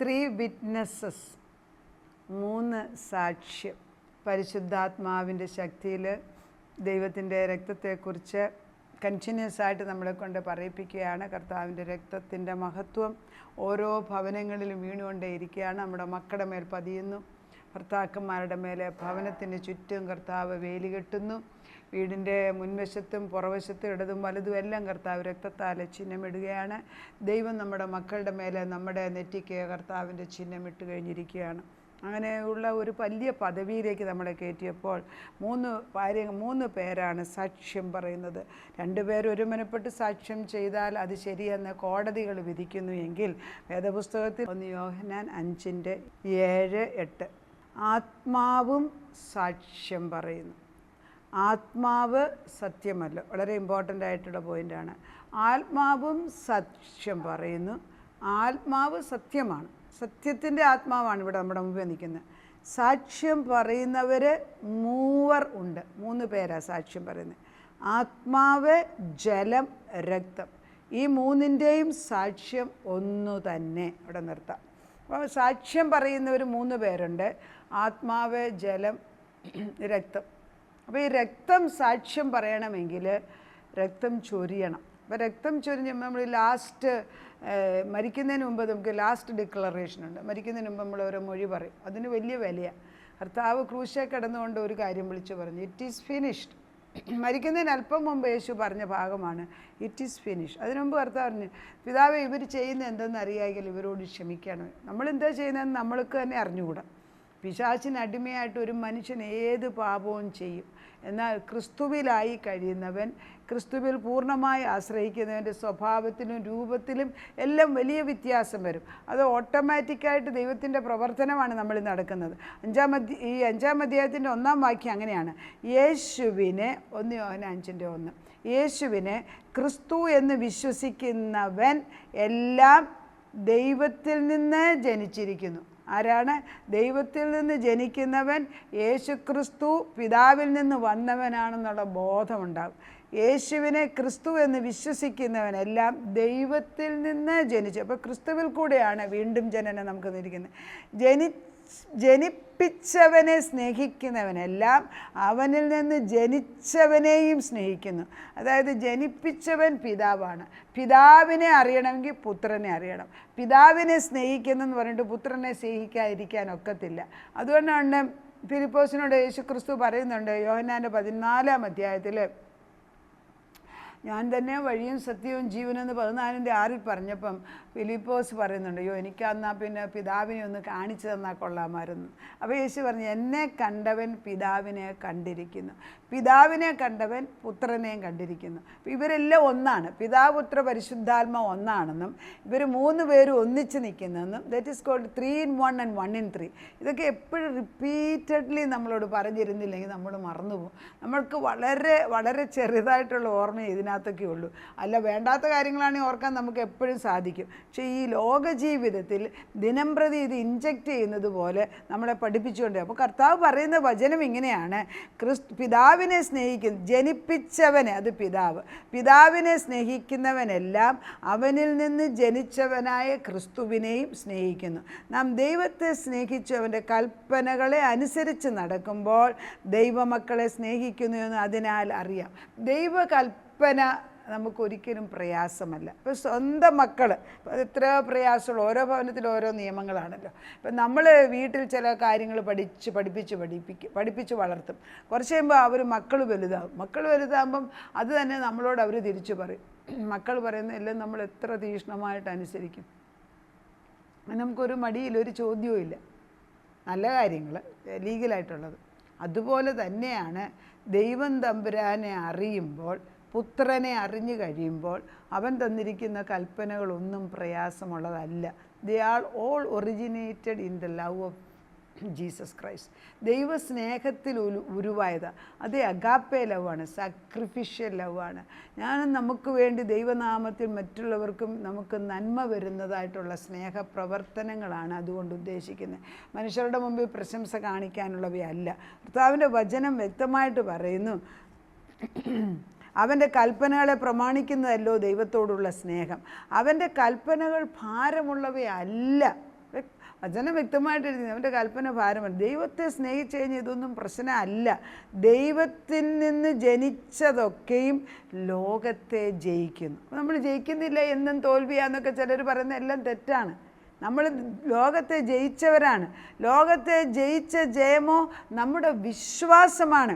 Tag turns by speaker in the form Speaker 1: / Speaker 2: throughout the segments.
Speaker 1: 3 witnesses, 3 സാക്ഷ്യം. പരിശുദ്ധാത്മാവിൻ്റെ ശക്തിയിൽ ദൈവത്തിൻ്റെ രക്തത്തെക്കുറിച്ച് കണ്ടിന്യൂസ് ആയിട്ട് നമ്മളെ കൊണ്ട് പറയിപ്പിക്കുകയാണ്. കർത്താവിൻ്റെ രക്തത്തിൻ്റെ മഹത്വം ഓരോ ഭവനങ്ങളിലും വീണുകൊണ്ടേയിരിക്കുകയാണ്. നമ്മുടെ മക്കളുടെ മേൽ പതിയുന്നു, ഭർത്താക്കന്മാരുടെ മേലെ ഭവനത്തിന് ചുറ്റും കർത്താവ് വേലി കെട്ടുന്നു. വീടിൻ്റെ മുൻവശത്തും പുറവശത്തും ഇടതും വലതും എല്ലാം കർത്താവ് രക്തത്താൽ ചിഹ്നമിടുകയാണ്. ദൈവം നമ്മുടെ മക്കളുടെ മേലെ നമ്മുടെ നെറ്റിക്ക് കർത്താവിൻ്റെ ചിഹ്നമിട്ട് കഴിഞ്ഞിരിക്കുകയാണ്. അങ്ങനെയുള്ള ഒരു വലിയ പദവിയിലേക്ക് നമ്മളെ കയറ്റിയപ്പോൾ 3 പേരാണ് സാക്ഷ്യം പറയുന്നത്. 2 പേർ ഒരുമനപ്പെട്ട് സാക്ഷ്യം ചെയ്താൽ അത് ശരിയെന്ന് കോടതികൾ വിധിക്കുന്നു എങ്കിൽ വേദപുസ്തകത്തിൽ 1 യോഹന്നാൻ 5:7-8 ആത്മാവും സാക്ഷ്യം പറയുന്നു. ആത്മാവ് സത്യമല്ല, വളരെ ഇമ്പോർട്ടൻ്റ് ആയിട്ടുള്ള പോയിൻ്റാണ്. ആത്മാവും സാക്ഷ്യം പറയുന്നു. ആത്മാവ് സത്യമാണ്, സത്യത്തിൻ്റെ ആത്മാവാണ് ഇവിടെ നമ്മുടെ മുമ്പിൽ നിൽക്കുന്നത്. സാക്ഷ്യം പറയുന്നവർ 3 ഉണ്ട്, 3 പേരാണ് സാക്ഷ്യം പറയുന്നത്. ആത്മാവ്, ജലം, രക്തം, ഈ 3ൻ്റെയും സാക്ഷ്യം ഒന്നു തന്നെ. അവിടെ നിർത്താം. അപ്പോൾ സാക്ഷ്യം പറയുന്നവർ 3 പേരുണ്ട്, ആത്മാവ്, ജലം, രക്തം. അപ്പോൾ ഈ രക്തം സാക്ഷ്യം പറയണമെങ്കിൽ രക്തം ചൊരിയണം. അപ്പോൾ രക്തം ചൊരിഞ്ഞ് നമ്മൾ ലാസ്റ്റ് മരിക്കുന്നതിന് മുമ്പ് നമുക്ക് ലാസ്റ്റ് ഡിക്ലറേഷനുണ്ട്. മരിക്കുന്നതിന് മുമ്പ് നമ്മൾ ഓരോ മൊഴി പറയും, അതിന് വലിയ വിലയാണ്. കർത്താവ് ക്രൂശിൽ കിടന്നുകൊണ്ട് ഒരു കാര്യം വിളിച്ചു പറഞ്ഞു, ഇറ്റ് ഈസ് ഫിനിഷ്ഡ്. മരിക്കുന്നതിന് അല്പം മുമ്പ് യേശു പറഞ്ഞ ഭാഗമാണ് ഇറ്റ് ഈസ് ഫിനിഷ്. അതിനു മുമ്പ് കർത്താവ് പറഞ്ഞു, പിതാവേ ഇവർ ചെയ്യുന്നത് എന്തെന്ന് അറിയാമെങ്കിൽ ഇവരോട് ക്ഷമിക്കണം. നമ്മളെന്താ ചെയ്യുന്നതെന്ന് നമ്മൾക്ക് തന്നെ അറിഞ്ഞുകൂടാ. പിശാചിന് അടിമയായിട്ട് ഒരു മനുഷ്യൻ ഏത് പാപവും ചെയ്യും. എന്നാൽ ക്രിസ്തുവിലായി കഴിയുന്നവൻ, ക്രിസ്തുവിൽ പൂർണ്ണമായി ആശ്രയിക്കുന്നവൻ്റെ സ്വഭാവത്തിലും രൂപത്തിലും എല്ലാം വലിയ വ്യത്യാസം വരും. അത് ഓട്ടോമാറ്റിക്കായിട്ട് ദൈവത്തിൻ്റെ പ്രവർത്തനമാണ് നമ്മൾ നടക്കുന്നത്. 5-ാം അധ്യായത്തിൻ്റെ 1-ാം വാക്യം അങ്ങനെയാണ്. യേശുവിനെ 1 യോഹന്നാൻ 5:1 യേശുവിനെ ക്രിസ്തു എന്ന് വിശ്വസിക്കുന്നവൻ എല്ലാം ദൈവത്തിൽ നിന്ന് ജനിച്ചിരിക്കുന്നു. ആരാണ്? ദൈവത്തിൽ നിന്ന് ജനിക്കുന്നവൻ. യേശുക്രിസ്തു പിതാവിൽ നിന്ന് വന്നവനാണെന്നുള്ള ബോധമുണ്ടാകും. യേശുവിനെ ക്രിസ്തു എന്ന് വിശ്വസിക്കുന്നവനെല്ലാം ദൈവത്തിൽ നിന്ന് ജനിച്ചു. അപ്പോൾ ക്രിസ്തുവിൽ കൂടെയാണ് വീണ്ടും ജനനം നമുക്ക് നിൽക്കുന്നത്. ജനിപ്പിച്ചവനെ സ്നേഹിക്കുന്നവനെല്ലാം അവനിൽ നിന്ന് ജനിച്ചവനെയും സ്നേഹിക്കുന്നു. അതായത് ജനിപ്പിച്ചവൻ പിതാവാണ്. പിതാവിനെ അറിയണമെങ്കിൽ പുത്രനെ അറിയണം. പിതാവിനെ സ്നേഹിക്കുന്നെന്ന് പറഞ്ഞിട്ട് പുത്രനെ സ്നേഹിക്കാതിരിക്കാൻ ഒക്കത്തില്ല. അതുകൊണ്ടാണ് ഫിലിപ്പോസിനോട് യേശു ക്രിസ്തു പറയുന്നുണ്ട്, യോഹന്നാൻ്റെ 14-ാം അധ്യായത്തിൽ, ഞാൻ തന്നെ വഴിയും സത്യവും ജീവനെന്ന് 14:6 പറഞ്ഞപ്പം ഫിലിപ്പോസ് പറയുന്നുണ്ട്, അയ്യോ എനിക്കന്നാ പിന്നെ പിതാവിനെ ഒന്ന് കാണിച്ചു തന്നാൽ കൊള്ളാമായിരുന്നു. അപ്പോൾ യേശു പറഞ്ഞു, എന്നെ കണ്ടവൻ പിതാവിനെ കണ്ടിരിക്കുന്നു, പിതാവിനെ കണ്ടവൻ പുത്രനെയും കണ്ടിരിക്കുന്നു. അപ്പോൾ ഇവരെല്ലാം ഒന്നാണ്. പിതാവ്, പുത്ര, പരിശുദ്ധാത്മ ഒന്നാണെന്നും ഇവർ 3 പേരും ഒന്നിച്ച് നിൽക്കുന്നതെന്നും, that is called 3 in 1 and 1 in 3. ഇതൊക്കെ എപ്പോഴും റിപ്പീറ്റഡ്ലി നമ്മളോട് പറഞ്ഞിരുന്നില്ലെങ്കിൽ നമ്മൾ മറന്നുപോകും. നമ്മൾക്ക് വളരെ വളരെ ചെറുതായിട്ടുള്ള ഓർമ്മ ഇതിനകത്തൊക്കെ ഉള്ളൂ. അല്ല, വേണ്ടാത്ത കാര്യങ്ങളാണെങ്കിൽ ഓർക്കാൻ നമുക്ക് എപ്പോഴും സാധിക്കും. പക്ഷേ ഈ ലോക ജീവിതത്തിൽ ദിനം പ്രതി ഇത് ഇൻജക്റ്റ് ചെയ്യുന്നത് പോലെ നമ്മളെ പഠിപ്പിച്ചുകൊണ്ട്, അപ്പോൾ കർത്താവ് പറയുന്ന വചനം ഇങ്ങനെയാണ്, പിതാവിനെ സ്നേഹിക്കുന്ന, ജനിപ്പിച്ചവനെ, അത് പിതാവ്, പിതാവിനെ സ്നേഹിക്കുന്നവനെല്ലാം അവനിൽ നിന്ന് ജനിച്ചവനായ ക്രിസ്തുവിനെയും സ്നേഹിക്കുന്നു. നാം ദൈവത്തെ സ്നേഹിച്ചു അവൻ്റെ കൽപ്പനകളെ അനുസരിച്ച് നടക്കുമ്പോൾ ദൈവമക്കളെ സ്നേഹിക്കുന്നു എന്ന് അതിനാൽ അറിയാം. ദൈവകൽപ്പന നമുക്കൊരിക്കലും പ്രയാസമല്ല. ഇപ്പോൾ സ്വന്തം മക്കൾ, അത് എത്ര പ്രയാസമുള്ള, ഓരോ ഭവനത്തിൽ ഓരോ നിയമങ്ങളാണല്ലോ. ഇപ്പം നമ്മൾ വീട്ടിൽ ചില കാര്യങ്ങൾ പഠിപ്പിച്ച് വളർത്തും. കുറച്ച് കഴിയുമ്പോൾ അവർ മക്കൾ വലുതാകുമ്പം അത് തന്നെ നമ്മളോട് അവർ തിരിച്ചു പറയും. മക്കൾ പറയുന്ന എല്ലാം നമ്മൾ എത്ര തീക്ഷ്ണമായിട്ട് അനുസരിക്കും. നമുക്കൊരു മടിയിൽ ഒരു ചോദ്യവും ഇല്ല, നല്ല കാര്യങ്ങൾ ലീഗലായിട്ടുള്ളത്. അതുപോലെ തന്നെയാണ് ദൈവം തമ്പുരാനെ അറിയുമ്പോൾ, പുത്രനെ അറിഞ്ഞു കഴിയുമ്പോൾ അവൻ തന്നിരിക്കുന്ന കൽപ്പനകളൊന്നും പ്രയാസമുള്ളതല്ല. They are all originated in the love of Jesus Christ. ദൈവസ്നേഹത്തിൽ ഉരുവായതാണ്. അത് അഗാപ്പേ ലവാണ്, സാക്രിഫിഷ്യൽ ലവാണ്. നമുക്ക് വേണ്ടി ദൈവനാമത്തിൽ മറ്റുള്ളവർക്കും നമുക്ക് നന്മ വരുന്നതായിട്ടുള്ള സ്നേഹപ്രവർത്തനങ്ങളാണ് അതുകൊണ്ട് ഉദ്ദേശിക്കുന്നത്. മനുഷ്യരുടെ മുമ്പിൽ പ്രശംസ കാണിക്കാനുള്ളവയല്ല. കർത്താവിൻ്റെ വചനം വ്യക്തമായിട്ട് പറയുന്നു, അവൻ്റെ കൽപ്പനകളെ പ്രമാണിക്കുന്നതല്ലോ ദൈവത്തോടുള്ള സ്നേഹം. അവൻ്റെ കൽപ്പനകൾ ഭാരമുള്ളവയല്ല. വചനം വ്യക്തമായിട്ട് എഴുതി, അവൻ്റെ കൽപ്പന ഭാരമല്ല. ദൈവത്തെ സ്നേഹിച്ചു കഴിഞ്ഞാൽ ഇതൊന്നും പ്രശ്നമല്ല. ദൈവത്തിൽ നിന്ന് ജനിച്ചതൊക്കെയും ലോകത്തെ ജയിക്കുന്നു. നമ്മൾ ജയിക്കുന്നില്ല എന്നും തോൽവിയാന്നൊക്കെ ചിലർ പറയുന്ന എല്ലാം തെറ്റാണ്. നമ്മൾ ലോകത്തെ ജയിച്ചവരാണ്. ലോകത്തെ ജയിച്ച ജയമോ നമ്മുടെ വിശ്വാസമാണ്.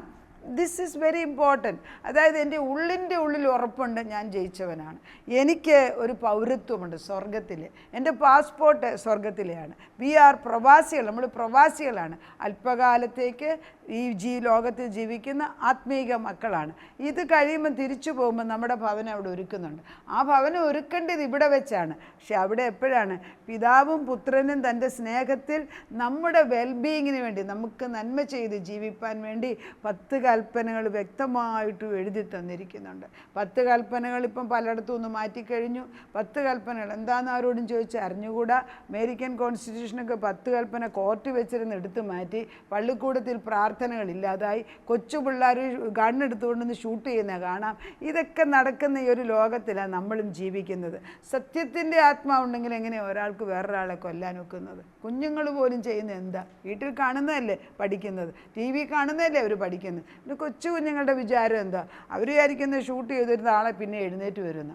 Speaker 1: This is very important. അതായത് എൻ്റെ ഉള്ളിൻ്റെ ഉള്ളിൽ ഉറപ്പുണ്ട്, ഞാൻ ജയിച്ചവനാണ്. എനിക്ക് ഒരു പൗരത്വമുണ്ട് സ്വർഗത്തിൽ. എൻ്റെ പാസ്പോർട്ട് സ്വർഗത്തിലെയാണ്. വി ആർ പ്രവാസികൾ, നമ്മൾ പ്രവാസികളാണ്. അല്പകാലത്തേക്ക് ഈ ലോകത്തിൽ ജീവിക്കുന്ന ആത്മീക മക്കളാണ്. ഇത് കഴിയുമ്പോൾ തിരിച്ചു പോകുമ്പോൾ നമ്മുടെ ഭവനം അവിടെ ഒരുക്കുന്നുണ്ട്. ആ ഭവനം ഒരുക്കേണ്ടത് ഇവിടെ വെച്ചാണ്. പക്ഷെ അവിടെ എപ്പോഴാണ് പിതാവും പുത്രനും തൻ്റെ സ്നേഹത്തിൽ നമ്മുടെ വെൽബീയിങ്ങിന് വേണ്ടി, നമുക്ക് നന്മ ചെയ്ത് ജീവിപ്പാൻ വേണ്ടി 10 കൽപ്പനകൾ വ്യക്തമായിട്ട് എഴുതി തന്നിരിക്കുന്നുണ്ട്. 10 കൽപ്പനകൾ ഇപ്പം പലയിടത്തും ഒന്ന് മാറ്റിക്കഴിഞ്ഞു. 10 കൽപ്പനകൾ എന്താണെന്ന് ആരോടും ചോദിച്ചാൽ അറിഞ്ഞുകൂടാ. അമേരിക്കൻ കോൺസ്റ്റിറ്റ്യൂഷനൊക്കെ 10 കൽപ്പന കോർട്ട് വെച്ചിരുന്ന് എടുത്തു മാറ്റി. പള്ളിക്കൂടത്തിൽ പ്രാർത്ഥനകളില്ലാതായി. കൊച്ചു പിള്ളേർ ഗണ്ണെടുത്തുകൊണ്ടൊന്ന് ഷൂട്ട് ചെയ്യുന്ന കാണാം. ഇതൊക്കെ നടക്കുന്ന ഈ ഒരു ലോകത്തിലാണ് നമ്മളും ജീവിക്കുന്നത്. സത്യത്തിൻ്റെ ആത്മാവുണ്ടെങ്കിൽ എങ്ങനെയാണ് ഒരാൾക്ക് വേറൊരാളെ കൊല്ലാൻ വെക്കുന്നത്? കുഞ്ഞുങ്ങൾ പോലും ചെയ്യുന്നത് എന്താ? വീട്ടിൽ കാണുന്നതല്ലേ പഠിക്കുന്നത്, ടി വി കാണുന്നതല്ലേ അവർ പഠിക്കുന്നത്. പിന്നെ കൊച്ചു കുഞ്ഞുങ്ങളുടെ വിചാരം എന്താ? അവർ വിചാരിക്കുന്നത് ഷൂട്ട് ചെയ്തിരുന്ന ആളെ പിന്നെ എഴുന്നേറ്റ് വരുന്ന.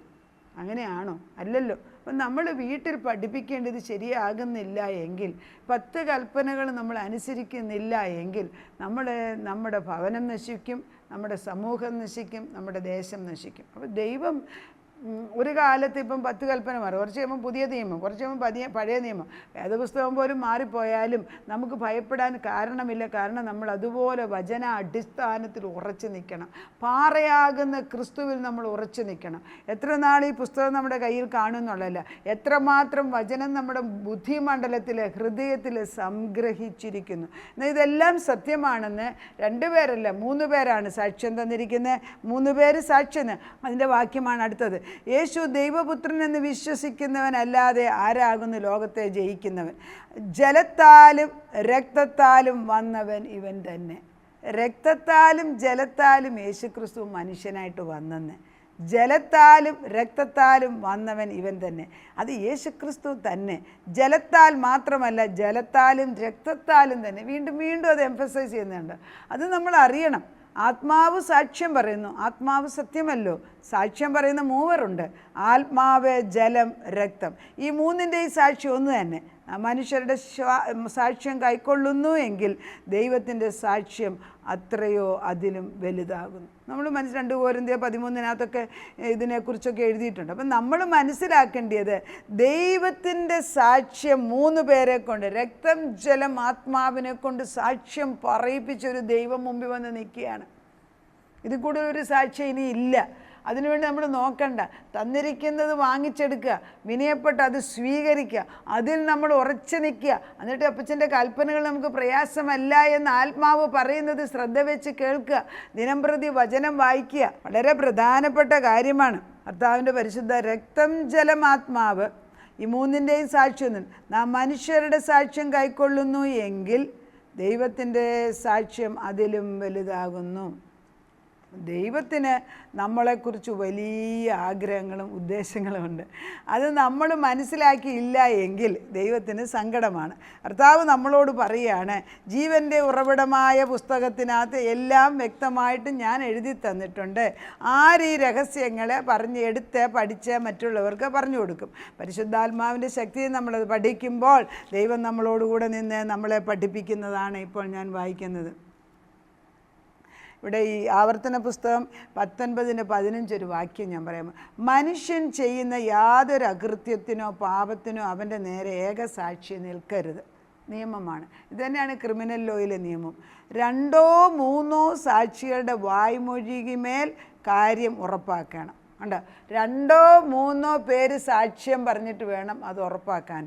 Speaker 1: അങ്ങനെയാണോ? അല്ലല്ലോ. അപ്പം നമ്മൾ വീട്ടിൽ പഠിപ്പിക്കേണ്ടത് ശരിയാകുന്നില്ല എങ്കിൽ, 10 കൽപ്പനകൾ നമ്മൾ അനുസരിക്കുന്നില്ല എങ്കിൽ നമ്മുടെ ഭവനം നശിക്കും, നമ്മുടെ സമൂഹം നശിക്കും, നമ്മുടെ ദേശം നശിക്കും. അപ്പോൾ ദൈവം ഒരു കാലത്ത് ഇപ്പം 10 കൽപ്പന മാറും, കുറച്ച് കഴിയുമ്പോൾ പുതിയ നിയമം, കുറച്ച് കഴിയുമ്പോൾ പഴയ നിയമം. വേദപുസ്തകം പോലും മാറിപ്പോയാലും നമുക്ക് ഭയപ്പെടാൻ കാരണമില്ല. കാരണം നമ്മൾ അതുപോലെ വചന അടിസ്ഥാനത്തിൽ ഉറച്ചു നിൽക്കണം. പാറയാകുന്ന ക്രിസ്തുവിൽ നമ്മൾ ഉറച്ചു നിൽക്കണം. എത്ര നാൾ ഈ പുസ്തകം നമ്മുടെ കയ്യിൽ കാണുമെന്നുള്ളതല്ല, എത്രമാത്രം വചനം നമ്മുടെ ബുദ്ധിമണ്ഡലത്തിൽ, ഹൃദയത്തിൽ സംഗ്രഹിച്ചിരിക്കുന്നു. എന്നാൽ ഇതെല്ലാം സത്യമാണെന്ന് 2 പേരല്ല 3 പേരാണ് സാക്ഷ്യം തന്നിരിക്കുന്നത്. 3 പേര് സാക്ഷ്യം. അതിൻ്റെ വാക്യമാണ് അടുത്തത്. യേശു ദൈവപുത്രൻ എന്ന് വിശ്വസിക്കുന്നവനല്ലാതെ ആരാകുന്നു ലോകത്തെ ജയിക്കുന്നവൻ? ജലത്താലും രക്തത്താലും വന്നവൻ ഇവൻ തന്നെ. രക്തത്താലും ജലത്താലും യേശുക്രിസ്തു മനുഷ്യനായിട്ട് വന്നെന്ന്. ജലത്താലും രക്തത്താലും വന്നവൻ ഇവൻ തന്നെ. അത് യേശുക്രിസ്തു തന്നെ. ജലത്താൽ മാത്രമല്ല, ജലത്താലും രക്തത്താലും തന്നെ. വീണ്ടും വീണ്ടും അത് എംഫസൈസ് ചെയ്യുന്നുണ്ട്. അത് നമ്മൾ അറിയണം. ആത്മാവ് സാക്ഷ്യം പറയുന്നു. ആത്മാവ് സത്യമല്ലോ. സാക്ഷ്യം പറയുന്ന 3 ഉണ്ട്: ആത്മാവ്, ജലം, രക്തം. ഈ 3ൻ്റെയും സാക്ഷ്യം ഒന്ന് തന്നെ. മനുഷ്യരുടെ സാക്ഷ്യം കൈക്കൊള്ളുന്നു എങ്കിൽ ദൈവത്തിൻ്റെ സാക്ഷ്യം അത്രയോ അതിലും വലുതാകുന്നു. നമ്മൾ 2 കൊരിന്ത്യർ 13 ഇതിനെക്കുറിച്ചൊക്കെ എഴുതിയിട്ടുണ്ട്. അപ്പം നമ്മൾ മനസ്സിലാക്കേണ്ടത് ദൈവത്തിൻ്റെ സാക്ഷ്യം 3 പേരെ കൊണ്ട്, രക്തം, ജലം, ആത്മാവിനെ കൊണ്ട് സാക്ഷ്യം പറയിപ്പിച്ചൊരു ദൈവം മുമ്പിൽ വന്ന് നിൽക്കുകയാണ്. ഇതിൽ കൂടുതൽ ഒരു സാക്ഷ്യം ഇനി ഇല്ല. അതിനുവേണ്ടി നമ്മൾ നോക്കണ്ട. തന്നിരിക്കുന്നത് വാങ്ങിച്ചെടുക്കുക, വിനയപ്പെട്ട് അത് സ്വീകരിക്കുക, അതിൽ നമ്മൾ ഉറച്ചു നിൽക്കുക. എന്നിട്ട് അപ്പച്ചൻ്റെ കൽപ്പനകൾ നമുക്ക് പ്രയാസമല്ല എന്ന് ആത്മാവ് പറയുന്നത് ശ്രദ്ധ വെച്ച് കേൾക്കുക. ദിനംപ്രതി വചനം വായിക്കുക. വളരെ പ്രധാനപ്പെട്ട കാര്യമാണ്. കർത്താവിൻ്റെ പരിശുദ്ധ രക്തം, ജലം, ആത്മാവ്, ഈ 3ൻ്റെയും സാക്ഷ്യം. നാം മനുഷ്യരുടെ സാക്ഷ്യം കൈക്കൊള്ളുന്നു എങ്കിൽ ദൈവത്തിൻ്റെ സാക്ഷ്യം അതിലും വലുതാകുന്നു. ദൈവത്തിന് നമ്മളെക്കുറിച്ച് വലിയ ആഗ്രഹങ്ങളും ഉദ്ദേശങ്ങളും ഉണ്ട്. അത് നമ്മൾ മനസ്സിലാക്കിയില്ല എങ്കിൽ ദൈവത്തിന് സങ്കടമാണ്. കർത്താവ് നമ്മളോട് പറയുകയാണ്, ജീവൻ്റെ ഉറവിടമായ പുസ്തകത്തിനകത്ത് എല്ലാം വ്യക്തമായിട്ട് ഞാൻ എഴുതി തന്നിട്ടുണ്ട്. ആര് ഈ രഹസ്യങ്ങളെ എടുത്ത് പഠിച്ച് മറ്റുള്ളവർക്ക് പറഞ്ഞു കൊടുക്കും. പരിശുദ്ധാത്മാവിൻ്റെ ശക്തിയെ നമ്മളത് പഠിക്കുമ്പോൾ ദൈവം നമ്മളോടുകൂടെ നിന്ന് നമ്മളെ പഠിപ്പിക്കുന്നതാണ് ഇപ്പോൾ ഞാൻ വായിക്കുന്നത്. ഇവിടെ ഈ ആവർത്തന പുസ്തകം 19:15 ഒരു വാക്യം ഞാൻ പറയാം. മനുഷ്യൻ ചെയ്യുന്ന യാതൊരു അകൃത്യത്തിനോ പാപത്തിനോ അവൻ്റെ നേരെ ഏകസാക്ഷി നിൽക്കരുത്. നിയമമാണ്. ഇതുതന്നെയാണ് ക്രിമിനൽ ലോയിലെ നിയമം. 2 3 സാക്ഷികളുടെ വായ്മൊഴിമേൽ കാര്യം ഉറപ്പാക്കണം. കണ്ടോ? 2 3 പേര് സാക്ഷ്യം പറഞ്ഞിട്ട് വേണം അത് ഉറപ്പാക്കാൻ.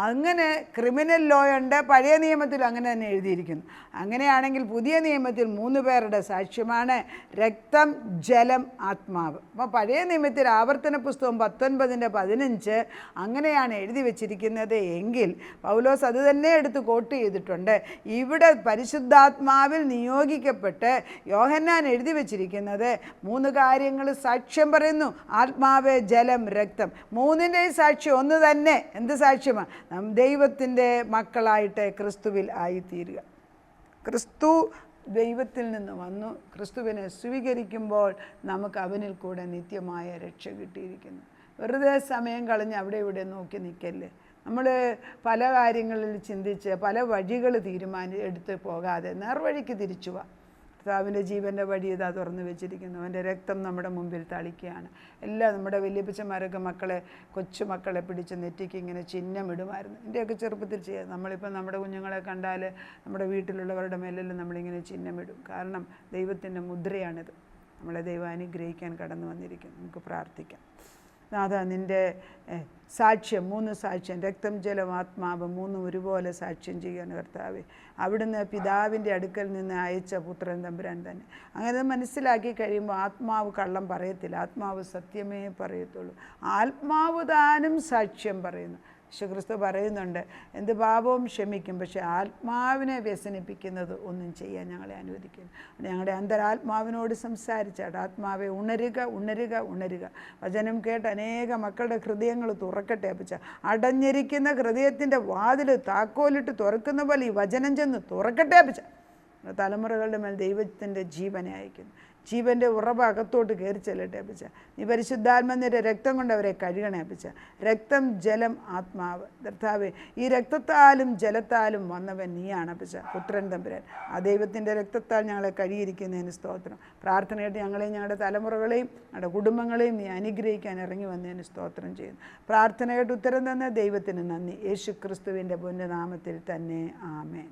Speaker 1: അങ്ങനെ ക്രിമിനൽ ലോ ഉണ്ട്. പഴയ നിയമത്തിൽ അങ്ങനെ തന്നെ എഴുതിയിരിക്കുന്നു. അങ്ങനെയാണെങ്കിൽ പുതിയ നിയമത്തിൽ 3 പേരുടെ സാക്ഷ്യമാണ് രക്തം, ജലം, ആത്മാവ്. അപ്പോൾ പഴയ നിയമത്തിൽ ആവർത്തന പുസ്തകം 19:15 അങ്ങനെയാണ് എഴുതി വച്ചിരിക്കുന്നത് എങ്കിൽ പൗലോസ് അത് തന്നെ എടുത്ത് കോട്ട് ചെയ്തിട്ടുണ്ട്. ഇവിടെ പരിശുദ്ധാത്മാവിൽ നിയോഗിക്കപ്പെട്ട് യോഹന്നാൻ എഴുതി വച്ചിരിക്കുന്നത് 3 കാര്യങ്ങൾ സാക്ഷ്യം പറയുന്നു: ആത്മാവ്, ജലം, രക്തം. 3ൻ്റെയും സാക്ഷ്യം ഒന്ന് തന്നെ. എന്ത് സാക്ഷ്യമാണ്? ദൈവത്തിൻ്റെ മക്കളായിട്ട് ക്രിസ്തുവിൽ ആയിത്തീരുക. ക്രിസ്തു ദൈവത്തിൽ നിന്ന് വന്നു. ക്രിസ്തുവിനെ സ്വീകരിക്കുമ്പോൾ നമുക്ക് അവനിൽ കൂടെ നിത്യമായ രക്ഷ കിട്ടിയിരിക്കുന്നു. വെറുതെ സമയം കളഞ്ഞ് അവിടെ ഇവിടെ നോക്കി നിൽക്കല്ലേ. നമ്മൾ പല കാര്യങ്ങളിൽ ചിന്തിച്ച് പല വഴികൾ എടുത്ത് പോകാതെ നേർവഴിക്ക് തിരിച്ചു വാ. കർത്താവിൻ്റെ ജീവൻ്റെ വഴി ഇതാ തുറന്നു വെച്ചിരിക്കുന്നു. അവൻ്റെ രക്തം നമ്മുടെ മുമ്പിൽ തളിക്കുകയാണ്. എല്ലാം നമ്മുടെ വലിയപ്പച്ചന്മാരൊക്കെ കൊച്ചുമക്കളെ പിടിച്ച് നെറ്റിക്ക് ഇങ്ങനെ ചിഹ്നമിടുമായിരുന്നു. എൻ്റെയൊക്കെ ചെറുപ്പത്തിൽ ചെയ്യാം. നമ്മളിപ്പോൾ നമ്മുടെ കുഞ്ഞുങ്ങളെ കണ്ടാൽ നമ്മുടെ വീട്ടിലുള്ളവരുടെ മേലെല്ലാം നമ്മളിങ്ങനെ ചിഹ്നമിടും. കാരണം ദൈവത്തിൻ്റെ മുദ്രയാണിത്. നമ്മളെ ദൈവം അനുഗ്രഹിക്കാൻ കടന്നു വന്നിരിക്കുന്നു. നമുക്ക് പ്രാർത്ഥിക്കാം. നാഥാ, നിൻ്റെ സാക്ഷ്യം, 3 സാക്ഷ്യം, രക്തം ജലം ആത്മാവ് 3 ഒരുപോലെ സാക്ഷ്യം ചെയ്യാൻ കർത്താവേ. അവിടുന്ന് പിതാവിൻ്റെ അടുക്കൽ നിന്ന് അയച്ച പുത്രൻ തമ്പുരാൻ തന്നെ. അങ്ങനെ മനസ്സിലാക്കി കഴിയുമ്പോൾ ആത്മാവ് കള്ളം പറയത്തില്ല. ആത്മാവ് സത്യമേ പറയത്തുള്ളൂ. ആത്മാവ് താനും സാക്ഷ്യം പറയുന്നു. യേശുക്രിസ്തു പറയുന്നുണ്ട്, എന്ത് പാപവും ക്ഷമിക്കും, പക്ഷേ ആത്മാവിനെ വ്യസനിപ്പിക്കുന്നത് ഒന്നും ചെയ്യാൻ ഞങ്ങളെ അനുവദിക്കുന്നു. ഞങ്ങളുടെ അന്തരാത്മാവിനോട് സംസാരിച്ചാട്ട് ആത്മാവെ ഉണരുക, ഉണരുക, ഉണരുക. വചനം കേട്ട് അനേക മക്കളുടെ ഹൃദയങ്ങൾ തുറക്കട്ടെ അപ്പച്ച. അടഞ്ഞിരിക്കുന്ന ഹൃദയത്തിൻ്റെ വാതിൽ താക്കോലിട്ട് തുറക്കുന്ന പോലെ ഈ വചനം ചെന്ന് തുറക്കട്ടെ അപ്പച്ച. തലമുറകളുടെ മേൽ ദൈവത്തിൻ്റെ ജീവനെ അയക്കുന്നു. ജീവൻ്റെ ഉറവ അകത്തോട്ട് കയറി ചെല്ലട്ടെ അപ്പച്ച. നീ പരിശുദ്ധാത്മാവിൻ്റെ രക്തം കൊണ്ട് അവരെ കഴുകണേ അപ്പച്ച. രക്തം ജലം ആത്മാവ്. കർത്താവേ, ഈ രക്തത്താലും ജലത്താലും വന്നവൻ നീയാണ് അപ്പച്ച, പുത്രൻ തമ്പുരാൻ. ആ ദൈവത്തിൻ്റെ രക്തത്താൽ ഞങ്ങളെ കഴുകിയിരിക്കുന്നതിന് സ്തോത്രം. പ്രാർത്ഥനയായിട്ട് ഞങ്ങളെയും ഞങ്ങളുടെ തലമുറകളെയും ഞങ്ങളുടെ കുടുംബങ്ങളെയും നീ അനുഗ്രഹിക്കാൻ ഇറങ്ങി വന്നതിന് സ്തോത്രം ചെയ്യുന്നു. പ്രാർത്ഥനയായിട്ട് ഉത്തരം തന്ന ദൈവത്തിന് നന്ദി. യേശു ക്രിസ്തുവിൻ്റെ പുണ്യനാമത്തിൽ തന്നെ. ആമേൻ.